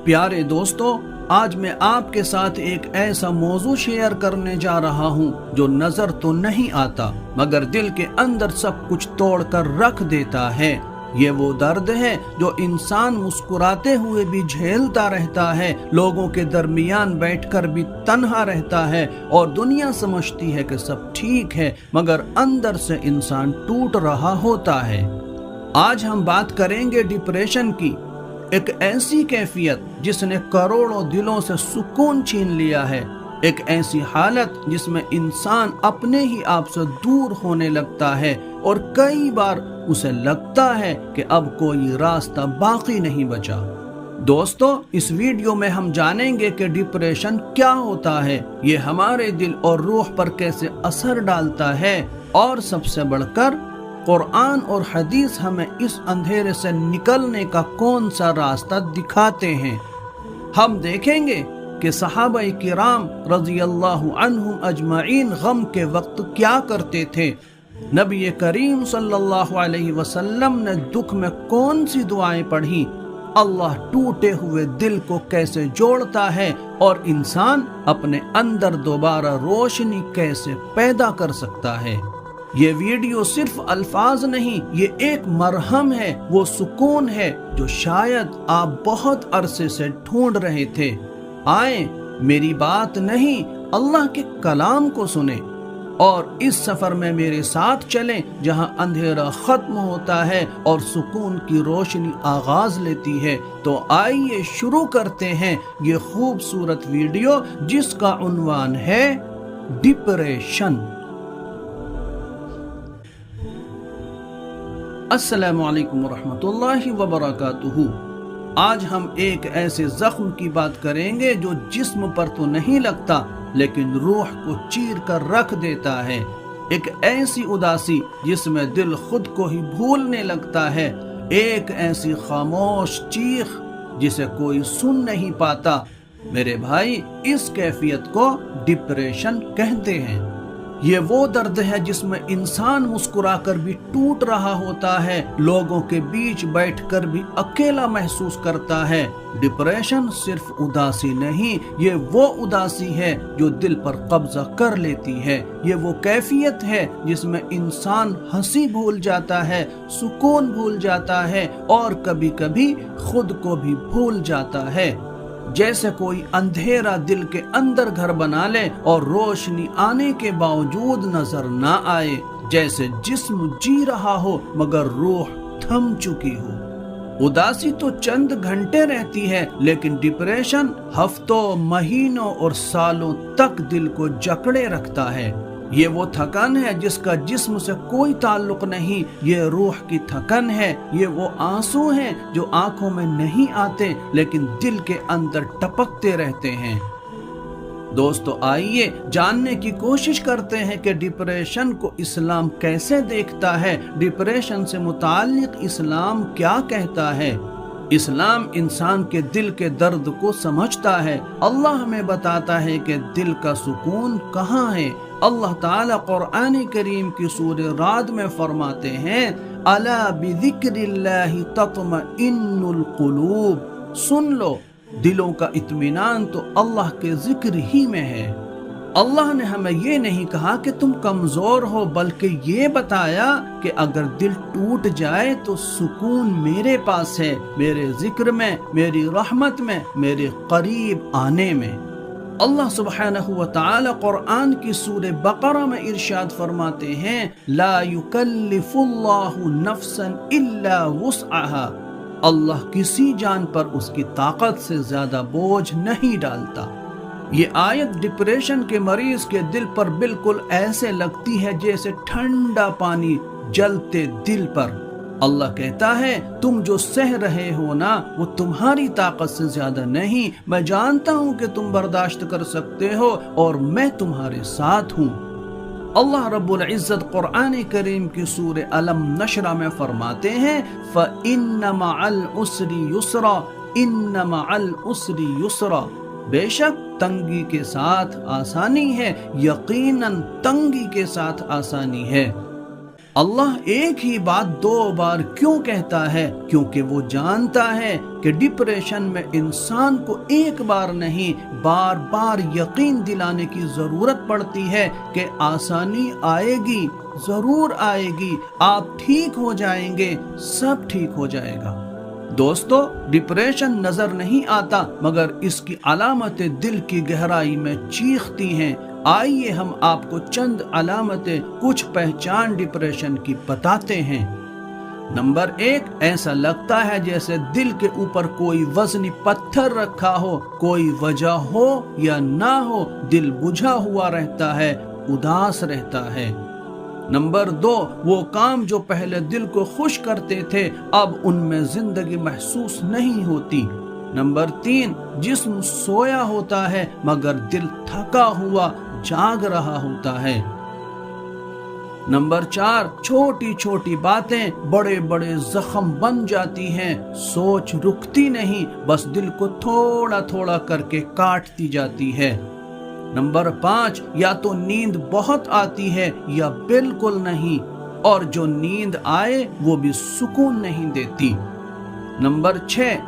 پیارے دوستو، آج میں آپ کے ساتھ ایک ایسا موضوع شیئر کرنے جا رہا ہوں جو نظر تو نہیں آتا مگر دل کے اندر سب کچھ توڑ کر رکھ دیتا ہے۔ یہ وہ درد ہے جو انسان مسکراتے ہوئے بھی جھیلتا رہتا ہے، لوگوں کے درمیان بیٹھ کر بھی تنہا رہتا ہے اور دنیا سمجھتی ہے کہ سب ٹھیک ہے مگر اندر سے انسان ٹوٹ رہا ہوتا ہے۔ آج ہم بات کریں گے ڈپریشن کی، ایک ایسی کیفیت جس نے کروڑوں دلوں سے سکون چھین لیا ہے، ایک ایسی حالت جس میں انسان اپنے ہی آپ سے دور ہونے لگتا ہے اور کئی بار اسے لگتا ہے کہ اب کوئی راستہ باقی نہیں بچا۔ دوستو، اس ویڈیو میں ہم جانیں گے کہ ڈپریشن کیا ہوتا ہے، یہ ہمارے دل اور روح پر کیسے اثر ڈالتا ہے، اور سب سے بڑھ کر قرآن اور حدیث ہمیں اس اندھیرے سے نکلنے کا کون سا راستہ دکھاتے ہیں۔ ہم دیکھیں گے کہ صحابہ کرام رضی اللہ عنہم اجمعین غم کے وقت کیا کرتے تھے، نبی کریم صلی اللہ علیہ وسلم نے دکھ میں کون سی دعائیں پڑھی، اللہ ٹوٹے ہوئے دل کو کیسے جوڑتا ہے اور انسان اپنے اندر دوبارہ روشنی کیسے پیدا کر سکتا ہے۔ یہ ویڈیو صرف الفاظ نہیں، یہ ایک مرہم ہے، وہ سکون ہے جو شاید آپ بہت عرصے سے ڈھونڈ رہے تھے۔ آئیں، میری بات نہیں، اللہ کے کلام کو سنیں اور اس سفر میں میرے ساتھ چلیں جہاں اندھیرا ختم ہوتا ہے اور سکون کی روشنی آغاز لیتی ہے۔ تو آئیے شروع کرتے ہیں یہ خوبصورت ویڈیو جس کا عنوان ہے ڈپریشن۔ السلام علیکم ورحمۃ اللہ وبرکاتہ۔ آج ہم ایک ایسے زخم کی بات کریں گے جو جسم پر تو نہیں لگتا لیکن روح کو چیر کر رکھ دیتا ہے، ایک ایسی اداسی جس میں دل خود کو ہی بھولنے لگتا ہے، ایک ایسی خاموش چیخ جسے کوئی سن نہیں پاتا۔ میرے بھائی، اس کیفیت کو ڈپریشن کہتے ہیں۔ یہ وہ درد ہے جس میں انسان مسکرا کر بھی ٹوٹ رہا ہوتا ہے، لوگوں کے بیچ بیٹھ کر بھی اکیلا محسوس کرتا ہے۔ ڈپریشن صرف اداسی نہیں، یہ وہ اداسی ہے جو دل پر قبضہ کر لیتی ہے، یہ وہ کیفیت ہے جس میں انسان ہنسی بھول جاتا ہے، سکون بھول جاتا ہے اور کبھی کبھی خود کو بھی بھول جاتا ہے۔ جیسے کوئی اندھیرا دل کے اندر گھر بنا لے اور روشنی آنے کے باوجود نظر نہ آئے، جیسے جسم جی رہا ہو مگر روح تھم چکی ہو۔ اداسی تو چند گھنٹے رہتی ہے لیکن ڈپریشن ہفتوں، مہینوں اور سالوں تک دل کو جکڑے رکھتا ہے۔ یہ وہ تھکن ہے جس کا جسم سے کوئی تعلق نہیں، یہ روح کی تھکن ہے، یہ وہ آنسو ہیں جو آنکھوں میں نہیں آتے لیکن دل کے اندر ٹپکتے رہتے ہیں۔ دوستو، آئیے جاننے کی کوشش کرتے ہیں کہ ڈپریشن کو اسلام کیسے دیکھتا ہے، ڈپریشن سے متعلق اسلام کیا کہتا ہے۔ اسلام انسان کے دل کے درد کو سمجھتا ہے۔ اللہ ہمیں بتاتا ہے کہ دل کا سکون کہاں ہے۔ اللہ تعالیٰ قرآن کریم کی سورہ رعد میں فرماتے ہیں، الا بذکر اللہ تطمئن القلوب، سن لو، دلوں کا اطمینان تو اللہ کے ذکر ہی میں ہے۔ اللہ نے ہمیں یہ نہیں کہا کہ تم کمزور ہو، بلکہ یہ بتایا کہ اگر دل ٹوٹ جائے تو سکون میرے پاس ہے، میرے ذکر میں، میری رحمت میں، میرے قریب آنے میں۔ اللہ سبحانہ وتعالی قرآن کی سورہ بقرہ میں ارشاد فرماتے ہیں، لا یکلف اللہ نفسا الا وسعها، اللہ کسی جان پر اس کی طاقت سے زیادہ بوجھ نہیں ڈالتا۔ یہ آیت ڈپریشن کے مریض کے دل پر بالکل ایسے لگتی ہے جیسے ٹھنڈا پانی جلتے دل پر۔ اللہ کہتا ہے، تم جو سہ رہے ہو نا وہ تمہاری طاقت سے زیادہ نہیں، میں جانتا ہوں کہ تم برداشت کر سکتے ہو اور میں تمہارے ساتھ ہوں۔ اللہ رب العزت قرآن کریم کی سورہ الم نشرہ میں فرماتے ہیں، فَإِنَّ مَعَ الْعُسْرِ يُسْرًا إِنَّ مَعَ الْعُسْرِ يُسْرًا، بے شک تنگی کے ساتھ آسانی ہے، یقیناً تنگی کے ساتھ آسانی ہے۔ اللہ ایک ہی بات 2 بار کیوں کہتا ہے؟ کیونکہ وہ جانتا ہے کہ ڈپریشن میں انسان کو ایک بار نہیں بار بار یقین دلانے کی ضرورت پڑتی ہے کہ آسانی آئے گی، ضرور آئے گی، آپ ٹھیک ہو جائیں گے، سب ٹھیک ہو جائے گا۔ دوستو، ڈپریشن نظر نہیں آتا مگر اس کی علامتیں دل کی گہرائی میں چیختی ہیں۔ آئیے ہم آپ کو چند علامتیں، کچھ پہچان ڈپریشن کی بتاتے ہیں۔ نمبر 1، ایسا لگتا ہے جیسے دل کے اوپر کوئی وزنی پتھر رکھا ہو، کوئی وجہ ہو یا نہ ہو دل بجھا ہوا رہتا ہے، اداس رہتا ہے۔ نمبر 2، وہ کام جو پہلے دل کو خوش کرتے تھے اب ان میں زندگی محسوس نہیں ہوتی۔ نمبر 3، جسم سویا ہوتا ہے مگر دل تھکا ہوا جاگ رہا ہوتا ہے۔ نمبر 4، چھوٹی چھوٹی باتیں بڑے بڑے زخم بن جاتی ہیں، سوچ رکتی نہیں، بس دل کو تھوڑا تھوڑا کر کے کاٹتی جاتی ہے۔ نمبر 5، یا تو نیند بہت آتی ہے یا بالکل نہیں، اور جو نیند آئے وہ بھی سکون نہیں دیتی۔ نمبر 6،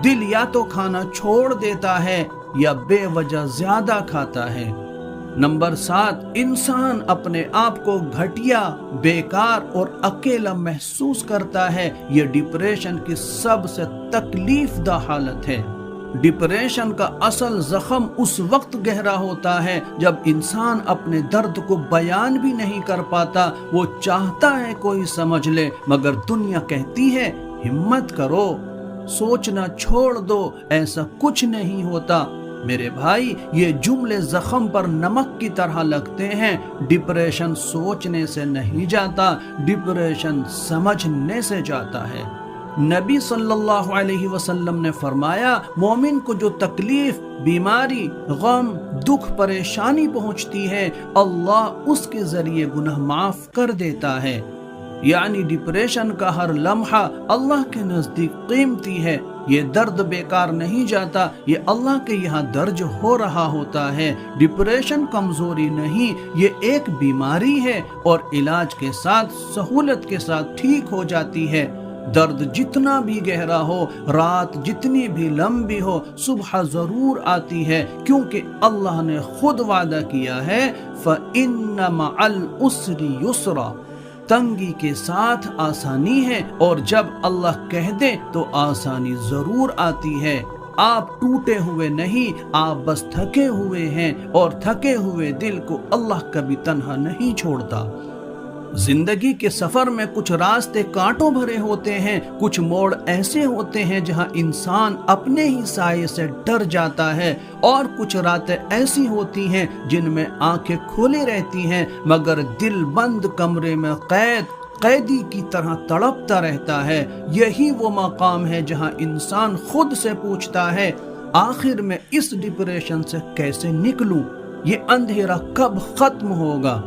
دل یا تو کھانا چھوڑ دیتا ہے یا بے وجہ زیادہ کھاتا ہے۔ نمبر 7، انسان اپنے آپ کو گھٹیا، بیکار اور اکیلا محسوس کرتا ہے۔ یہ ڈپریشن کی سب سے تکلیف دہ حالت ہے۔ ڈپریشن کا اصل زخم اس وقت گہرا ہوتا ہے جب انسان اپنے درد کو بیان بھی نہیں کر پاتا۔ وہ چاہتا ہے کوئی سمجھ لے مگر دنیا کہتی ہے ہمت کرو، سوچنا چھوڑ دو، ایسا کچھ نہیں ہوتا۔ میرے بھائی، یہ جملے زخم پر نمک کی طرح لگتے ہیں۔ ڈپریشن سوچنے سے نہیں جاتا، ڈپریشن سمجھنے سے جاتا ہے۔ نبی صلی اللہ علیہ وسلم نے فرمایا، مومن کو جو تکلیف، بیماری، غم، دکھ، پریشانی پہنچتی ہے اللہ اس کے ذریعے گناہ معاف کر دیتا ہے۔ یعنی ڈپریشن کا ہر لمحہ اللہ کے نزدیک قیمتی ہے۔ یہ درد بیکار نہیں جاتا، یہ اللہ کے یہاں درج ہو رہا ہوتا ہے۔ ڈپریشن کمزوری نہیں، یہ ایک بیماری ہے اور علاج کے ساتھ، سہولت کے ساتھ ٹھیک ہو جاتی ہے۔ درد جتنا بھی گہرا ہو، رات جتنی بھی لمبی ہو، صبح ضرور آتی ہے، کیونکہ اللہ نے خود وعدہ کیا ہے فَإِنَّ مَعَ الْعُسْرِ يُسْرًا، تنگی کے ساتھ آسانی ہے، اور جب اللہ کہہ دے تو آسانی ضرور آتی ہے۔ آپ ٹوٹے ہوئے نہیں، آپ بس تھکے ہوئے ہیں، اور تھکے ہوئے دل کو اللہ کبھی تنہا نہیں چھوڑتا۔ زندگی کے سفر میں کچھ راستے کانٹوں بھرے ہوتے ہیں، کچھ موڑ ایسے ہوتے ہیں جہاں انسان اپنے ہی سائے سے ڈر جاتا ہے، اور کچھ راتیں ایسی ہوتی ہیں جن میں آنکھیں کھلی رہتی ہیں مگر دل بند کمرے میں قیدی کی طرح تڑپتا رہتا ہے۔ یہی وہ مقام ہے جہاں انسان خود سے پوچھتا ہے آخر میں اس ڈپریشن سے کیسے نکلوں، یہ اندھیرا کب ختم ہوگا؟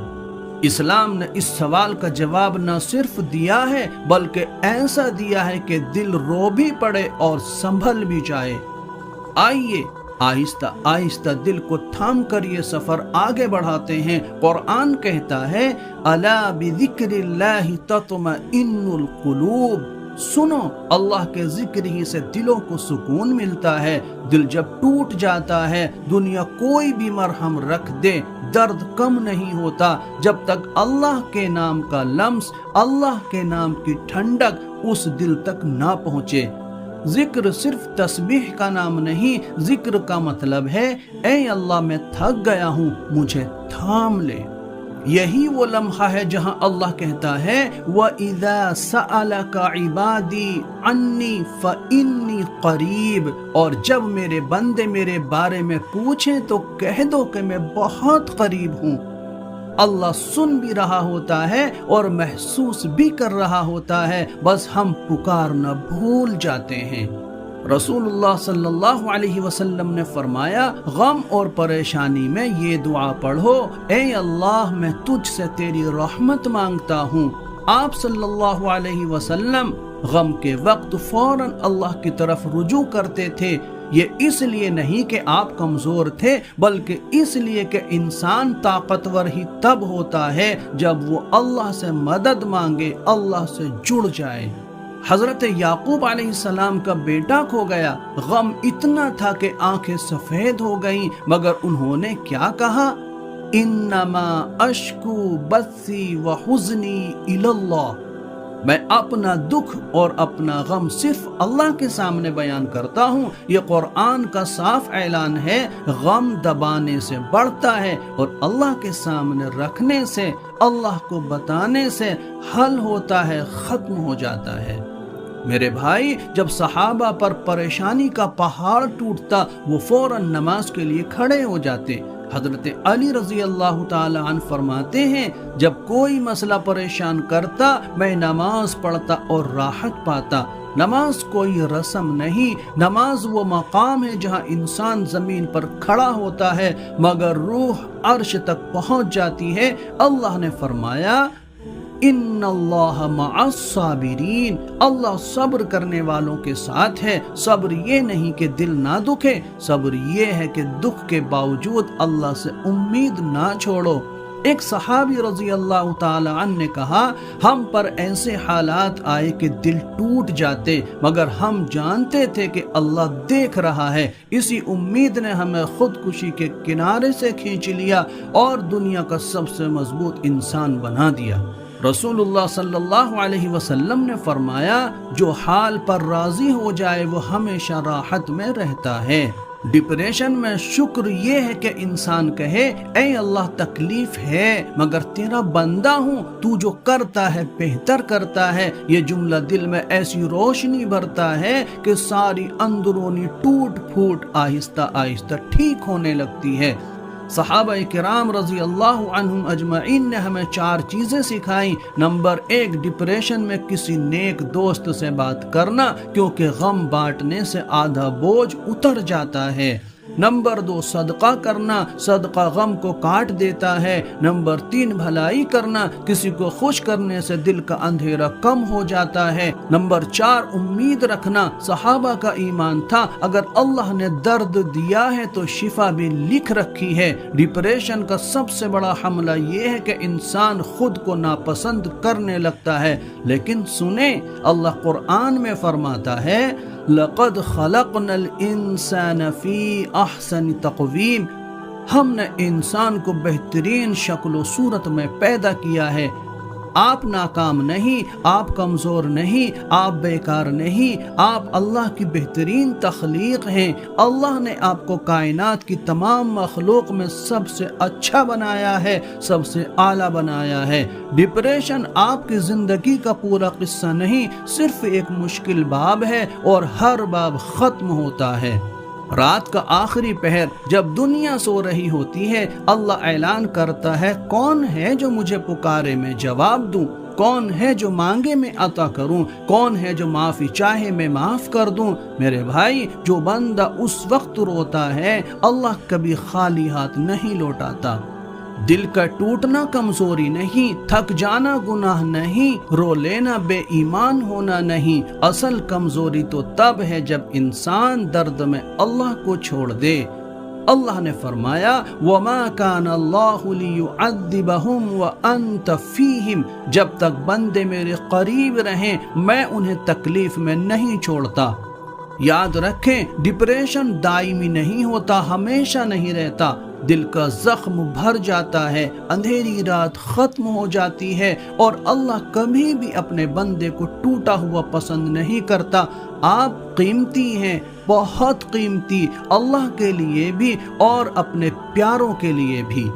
اسلام نے اس سوال کا جواب نہ صرف دیا ہے بلکہ ایسا دیا ہے کہ دل رو بھی پڑے اور سنبھل بھی جائے۔ آئیے آہستہ آہستہ دل کو تھام کر یہ سفر آگے بڑھاتے ہیں۔ قرآن کہتا ہے الا بذکر اللہ تطمئن القلوب، سنو اللہ کے ذکر ہی سے دلوں کو سکون ملتا ہے۔ دل جب ٹوٹ جاتا ہے دنیا کوئی بھی مرہم رکھ دے درد کم نہیں ہوتا جب تک اللہ کے نام کا لمس، اللہ کے نام کی ٹھنڈک اس دل تک نہ پہنچے۔ ذکر صرف تسبیح کا نام نہیں، ذکر کا مطلب ہے اے اللہ میں تھک گیا ہوں، مجھے تھام لے۔ یہی وہ لمحہ ہے جہاں اللہ کہتا ہے وَإِذَا سَأَلَكَ عِبَادِي عَنِّي فَإِنِّي قَرِيبٌ، اور جب میرے بندے میرے بارے میں پوچھیں تو کہہ دو کہ میں بہت قریب ہوں۔ اللہ سن بھی رہا ہوتا ہے اور محسوس بھی کر رہا ہوتا ہے، بس ہم پکارنا بھول جاتے ہیں۔ رسول اللہ صلی اللہ علیہ وسلم نے فرمایا غم اور پریشانی میں یہ دعا پڑھو، اے اللہ میں تجھ سے تیری رحمت مانگتا ہوں۔ آپ صلی اللہ علیہ وسلم غم کے وقت فوراً اللہ کی طرف رجوع کرتے تھے۔ یہ اس لیے نہیں کہ آپ کمزور تھے، بلکہ اس لیے کہ انسان طاقتور ہی تب ہوتا ہے جب وہ اللہ سے مدد مانگے، اللہ سے جڑ جائے۔ حضرت یعقوب علیہ السلام کا بیٹا کھو گیا، غم اتنا تھا کہ آنکھیں سفید ہو گئیں، مگر انہوں نے کیا کہا؟ انما اشکو بثی وحزنی الی اللہ، میں اپنا دکھ اور اپنا غم صرف اللہ کے سامنے بیان کرتا ہوں۔ یہ قرآن کا صاف اعلان ہے، غم دبانے سے بڑھتا ہے اور اللہ کے سامنے رکھنے سے، اللہ کو بتانے سے حل ہوتا ہے، ختم ہو جاتا ہے۔ میرے بھائی، جب صحابہ پر پریشانی کا پہاڑ ٹوٹتا، وہ فوراً نماز کے لیے کھڑے ہو جاتے۔ حضرت علی رضی اللہ تعالی عنہ فرماتے ہیں، جب کوئی مسئلہ پریشان کرتا، میں نماز پڑھتا اور راحت پاتا۔ نماز کوئی رسم نہیں، نماز وہ مقام ہے جہاں انسان زمین پر کھڑا ہوتا ہے مگر روح عرش تک پہنچ جاتی ہے۔ اللہ نے فرمایا، ان اللہ مع الصابرین، اللہ صبر کرنے والوں کے ساتھ ہے۔ صبر یہ نہیں کہ دل نہ دکھے، صبر یہ ہے کہ دکھ کے باوجود اللہ سے امید نہ چھوڑو۔ ایک صحابی رضی اللہ تعالی عنہ نے کہا، ہم پر ایسے حالات آئے کہ دل ٹوٹ جاتے، مگر ہم جانتے تھے کہ اللہ دیکھ رہا ہے۔ اسی امید نے ہمیں خودکشی کے کنارے سے کھینچ لیا اور دنیا کا سب سے مضبوط انسان بنا دیا۔ رسول اللہ صلی اللہ علیہ وسلم نے فرمایا، جو حال پر راضی ہو جائے وہ ہمیشہ راحت میں رہتا ہے۔ ڈپریشن میں شکر یہ ہے کہ انسان کہے، اے اللہ تکلیف ہے مگر تیرا بندہ ہوں، تو جو کرتا ہے بہتر کرتا ہے۔ یہ جملہ دل میں ایسی روشنی بھرتا ہے کہ ساری اندرونی ٹوٹ پھوٹ آہستہ آہستہ ٹھیک ہونے لگتی ہے۔ صحابہ کرام رضی اللہ عنہم اجمعین نے ہمیں 4 چیزیں سکھائیں۔ نمبر 1، ڈپریشن میں کسی نیک دوست سے بات کرنا، کیونکہ غم بانٹنے سے آدھا بوجھ اتر جاتا ہے۔ نمبر 2، صدقہ کرنا، صدقہ غم کو کاٹ دیتا ہے۔ نمبر 3، بھلائی کرنا، کسی کو خوش کرنے سے دل کا اندھیرا کم ہو جاتا ہے۔ نمبر 4، امید رکھنا۔ صحابہ کا ایمان تھا، اگر اللہ نے درد دیا ہے تو شفا بھی لکھ رکھی ہے۔ ڈپریشن کا سب سے بڑا حملہ یہ ہے کہ انسان خود کو ناپسند کرنے لگتا ہے، لیکن سنیں، اللہ قرآن میں فرماتا ہے، لَقَدْ خَلَقْنَا الْإِنسَانَ فِي أَحْسَنِ تَقْوِيمٍ، ہم نے انسان کو بہترین شکل و صورت میں پیدا کیا ہے۔ آپ ناکام نہیں، آپ کمزور نہیں، آپ بیکار نہیں، آپ اللہ کی بہترین تخلیق ہیں۔ اللہ نے آپ کو کائنات کی تمام مخلوق میں سب سے اچھا بنایا ہے، سب سے اعلیٰ بنایا ہے۔ ڈپریشن آپ کی زندگی کا پورا قصہ نہیں، صرف ایک مشکل باب ہے اور ہر باب ختم ہوتا ہے۔ رات کا آخری پہر جب دنیا سو رہی ہوتی ہے، اللہ اعلان کرتا ہے، کون ہے جو مجھے پکارے میں جواب دوں، کون ہے جو مانگے میں عطا کروں، کون ہے جو معافی چاہے میں معاف کر دوں۔ میرے بھائی، جو بندہ اس وقت روتا ہے، اللہ کبھی خالی ہاتھ نہیں لوٹاتا۔ دل کا ٹوٹنا کمزوری نہیں، تھک جانا گناہ نہیں، رو لینا بے ایمان ہونا نہیں۔ اصل کمزوری تو تب ہے جب انسان درد میں اللہ کو چھوڑ دے۔ اللہ نے فرمایا، وَمَا كَانَ اللَّهُ لِيُعَذِّبَهُمْ وَأَنْتَ فِيهِمْ، جب تک بندے میرے قریب رہیں میں انہیں تکلیف میں نہیں چھوڑتا۔ یاد رکھیں، ڈپریشن دائمی نہیں ہوتا، ہمیشہ نہیں رہتا۔ دل کا زخم بھر جاتا ہے، اندھیری رات ختم ہو جاتی ہے، اور اللہ کبھی بھی اپنے بندے کو ٹوٹا ہوا پسند نہیں کرتا۔ آپ قیمتی ہیں، بہت قیمتی، اللہ کے لیے بھی اور اپنے پیاروں کے لیے بھی۔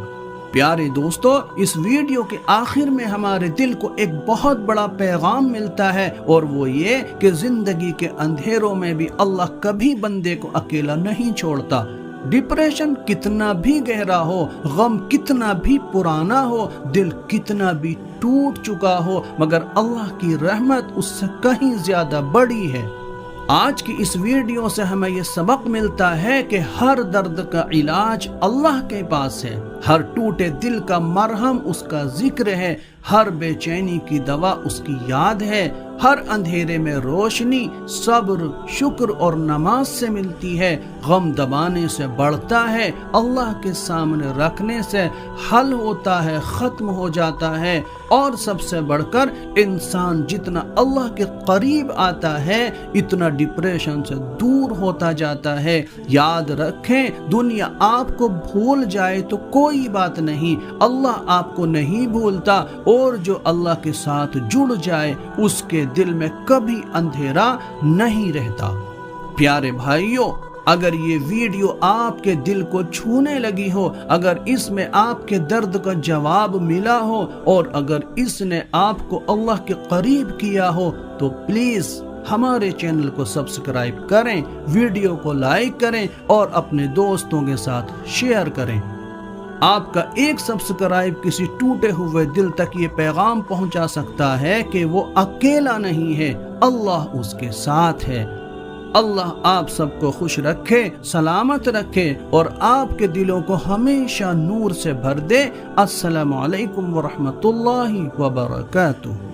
پیارے دوستو، اس ویڈیو کے آخر میں ہمارے دل کو ایک بہت بڑا پیغام ملتا ہے، اور وہ یہ کہ زندگی کے اندھیروں میں بھی اللہ کبھی بندے کو اکیلا نہیں چھوڑتا۔ ڈپریشن کتنا بھی گہرا ہو، غم کتنا بھی پرانا ہو، دل کتنا بھی ٹوٹ چکا ہو، مگر اللہ کی رحمت اس سے کہیں زیادہ بڑی ہے۔ آج کی اس ویڈیو سے ہمیں یہ سبق ملتا ہے کہ ہر درد کا علاج اللہ کے پاس ہے، ہر ٹوٹے دل کا مرہم اس کا ذکر ہے، ہر بے چینی کی دوا اس کی یاد ہے، ہر اندھیرے میں روشنی صبر، شکر اور نماز سے ملتی ہے، غم دبانے سے بڑھتا ہے، اللہ کے سامنے رکھنے سے حل ہوتا ہے، ختم ہو جاتا ہے، اور سب سے بڑھ کر انسان جتنا اللہ کے قریب آتا ہے اتنا ڈپریشن سے دور ہوتا جاتا ہے۔ یاد رکھیں، دنیا آپ کو بھول جائے تو کوئی بات نہیں، اللہ آپ کو نہیں بھولتا، اور جو اللہ کے ساتھ جڑ جائے اس کے دل میں کبھی اندھیرا نہیں رہتا۔ پیارے بھائیوں، اگر یہ ویڈیو آپ کے دل کو چھونے لگی ہو، اگر اس میں آپ کے درد کا جواب ملا ہو، اور اگر اس نے آپ کو اللہ کے قریب کیا ہو، تو پلیز ہمارے چینل کو سبسکرائب کریں، ویڈیو کو لائک کریں اور اپنے دوستوں کے ساتھ شیئر کریں۔ آپ کا ایک سبسکرائب کسی ٹوٹے ہوئے دل تک یہ پیغام پہنچا سکتا ہے کہ وہ اکیلا نہیں ہے، اللہ اس کے ساتھ ہے۔ اللہ آپ سب کو خوش رکھے، سلامت رکھے، اور آپ کے دلوں کو ہمیشہ نور سے بھر دے۔ السلام علیکم ورحمۃ اللہ وبرکاتہ۔